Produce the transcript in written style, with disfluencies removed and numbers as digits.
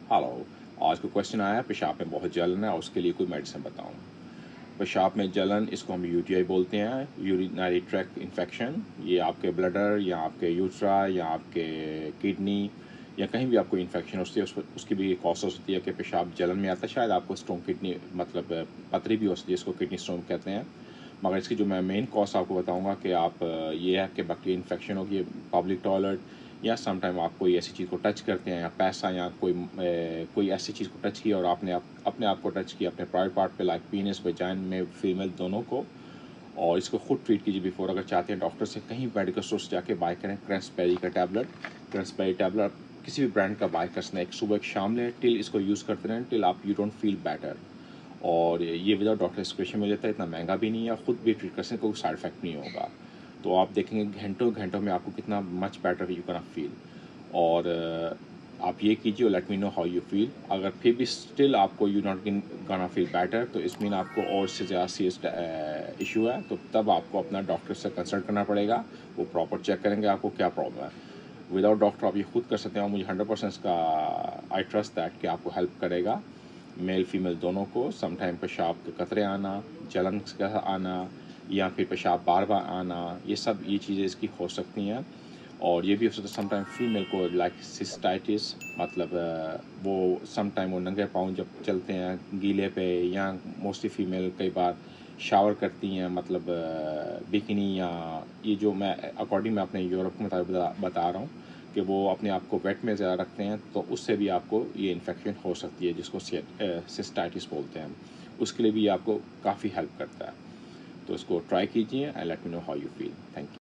Hello. आज का question आया पेशाब में बहुत जलन है और उसके लिए कोई मेडिसिन बताऊं। पेशाब में जलन, इसको हम यूटीआई बोलते हैं, यूरिनरी ट्रैक्ट इन्फेक्शन। ये आपके ब्लडर या आपके यूट्रा या आपके किडनी या कहीं भी आपको इन्फेक्शन होती है, उसकी भी कॉसेस होती है कि पेशाब जलन में आता है। शायद आपको स्टोन किडनी मतलब पथरी भी हो सकती है, इसको किडनी स्टोन कहते हैं। मगर इसकी जो मैं मेन कॉज आपको बताऊंगा कि आप ये है कि बैक्टीरिया इन्फेक्शन होगी पब्लिक टॉयलेट, या समटाइम आप कोई ऐसी चीज़ को टच करते हैं या पैसा या कोई ऐसी चीज़ को टच किया और आपने अपने आप को टच किया अपने प्राइवेट पार्ट पे, लाइक पीनस वजाइन में, फीमेल दोनों को। और इसको खुद ट्रीट कीजिए बिफोर। अगर चाहते हैं डॉक्टर से कहीं मेडिकल स्टोर से जाके बाय करें क्रैंसबेरी का टैबलेट। क्रैंसबेरी टैबलेट किसी भी ब्रांड का बाय कर सकते हैं, एक सुबह एक शाम लें, टिल इसको यूज़ करते रहें टिल आप यू डोंट फील बेटर। और ये विदाउट डॉक्टर प्रिस्क्रिप्शन मिल जाता है, इतना महंगा भी नहीं है, खुद भी ट्रीट कर सकते हैं, कोई साइड इफेक्ट नहीं होगा। तो आप देखेंगे घंटों घंटों में आपको कितना much better you can feel. और आप ये कीजिए और let me know how you feel. अगर फिर भी स्टिल आपको यू नॉट गाना फील बेटर, तो इस मीन आपको और से ज़्यादा सीरियस इशू है, तो तब आपको अपना डॉक्टर से कंसल्ट करना पड़ेगा। वो प्रॉपर चेक करेंगे आपको क्या प्रॉब्लम है। विदाउट डॉक्टर आप ये खुद कर सकते हैं और मुझे 100% इसका आई ट्रस्ट दैट कि आपको हेल्प करेगा। मेल फीमेल दोनों को समटाइम पेशाब के कतरे आना, जलन का आना, या फिर पेशाब बार बार आना, ये चीज़ें इसकी हो सकती हैं। और ये भी हो सकता है समटाइम फीमेल को लाइक सिस्टाइटिस, मतलब वो समटाइम वो नंगे पाँव जब चलते हैं गीले पे, या मोस्टली फीमेल कई बार शावर करती हैं, मतलब बिकिनी, या ये जो मैं अकॉर्डिंग मैं अपने यूरोप के मुताबिक बता रहा हूँ कि वो अपने आप को वेट में ज़्यादा रखते हैं, तो उससे भी आपको ये इन्फेक्शन हो सकती है, जिसको सिस्टाइटिस बोलते हैं। उसके लिए भी आपको काफ़ी हेल्प करता है। तो इसको ट्राई कीजिए and let me know how you feel. Thank you.